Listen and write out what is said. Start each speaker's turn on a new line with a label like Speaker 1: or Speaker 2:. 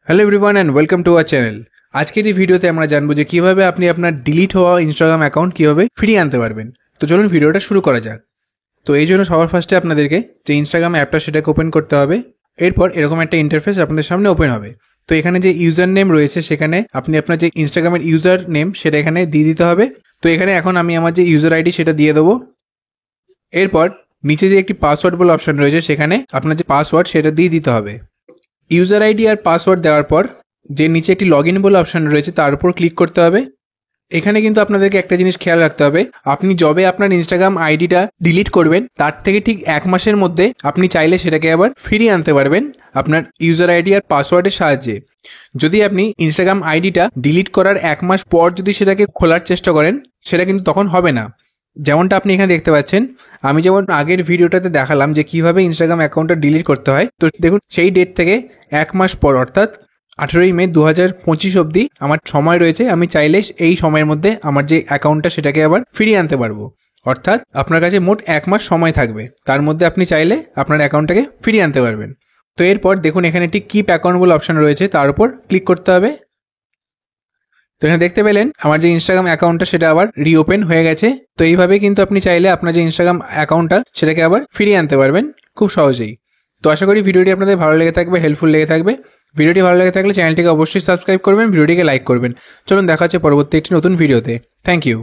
Speaker 1: Hello everyone and welcome to our channel. আজকের এই ভিডিওতে আমরা জানবো যে কীভাবে আপনি আপনার ডিলিট হওয়া ইনস্টাগ্রাম অ্যাকাউন্ট কীভাবে ফিরিয়ে আনতে পারবেন। তো চলুন ভিডিওটা শুরু করা যাক। তো এই জন্য সবার ফার্স্টে আপনাদেরকে যে ইনস্টাগ্রাম অ্যাপটা সেটাকে ওপেন করতে হবে। এরপর এরকম একটা ইন্টারফেস আপনাদের সামনে ওপেন হবে। তো এখানে যে ইউজার নেম রয়েছে সেখানে আপনি আপনার যে ইনস্টাগ্রামের ইউজার নেম সেটা এখানে দিয়ে দিতে হবে। তো এখানে এখন আমি আমার যে ইউজার আইডি সেটা দিয়ে দেবো। এরপর নিচে যে একটি পাসওয়ার্ড বলে অপশন রয়েছে সেখানে আপনার যে পাসওয়ার্ড সেটা দিয়ে দিতে হবে। ইউজার আইডি আর পাসওয়ার্ড দেওয়ার পর যে নিচে একটি লগ ইন বলে অপশন রয়েছে তার উপর ক্লিক করতে হবে। এখানে কিন্তু আপনাদেরকে একটা জিনিস খেয়াল রাখতে হবে, আপনি যবে আপনার ইনস্টাগ্রাম আইডিটা ডিলিট করবেন তার থেকে ঠিক 1 মাসের মধ্যে আপনি চাইলে সেটাকে আবার ফিরিয়ে আনতে পারবেন আপনার ইউজার আইডি আর পাসওয়ার্ডের সাহায্যে। যদি আপনি ইনস্টাগ্রাম আইডিটা ডিলিট করার 1 মাস পর যদি সেটাকে খোলার চেষ্টা করেন সেটা কিন্তু তখন হবে না। যেমনটা আপনি এখানে দেখতে পাচ্ছেন, আমি যেমন আগের ভিডিওটাতে দেখালাম যে কিভাবে ইনস্টাগ্রাম অ্যাকাউন্টটা ডিলিট করতে হয়। তো দেখুন সেই ডেট থেকে 1 মাস পর অর্থাৎ 18ই মে 2025 অবধি আমার সময় রয়েছে। আমি চাইলে এই সময়ের মধ্যে আমার যে অ্যাকাউন্টটা সেটাকে আবার ফিরিয়ে আনতে পারবো। অর্থাৎ আপনার কাছে মোট 1 মাস সময় থাকবে, তার মধ্যে আপনি চাইলে আপনার অ্যাকাউন্টটাকে ফিরিয়ে আনতে পারবেন। তো এরপর দেখুন এখানে একটি কিপ অ্যাকাউন্ট বলে অপশন রয়েছে, তার উপর ক্লিক করতে হবে। তো এখানে দেখতে পেলেন আমার যে ইনস্টাগ্রাম অ্যাকাউন্টটা সেটা আবার রিওপেন হয়ে গেছে। তো এইভাবে কিন্তু আপনি চাইলে আপনার যে ইনস্টাগ্রাম অ্যাকাউন্টটা সেটাকে আবার ফিরিয়ে আনতে পারবেন খুব সহজেই। তো আশা করি ভিডিওটি আপনাদের ভালো লেগে থাকবে, হেল্পফুল লেগে থাকবে। ভিডিওটি ভালো লেগে থাকলে চ্যানেলটিকে অবশ্যই সাবস্ক্রাইব করবেন, ভিডিওটিকে লাইক করবেন। চলুন দেখা হচ্ছে পরবর্তী একটি নতুন ভিডিওতে। Thank you.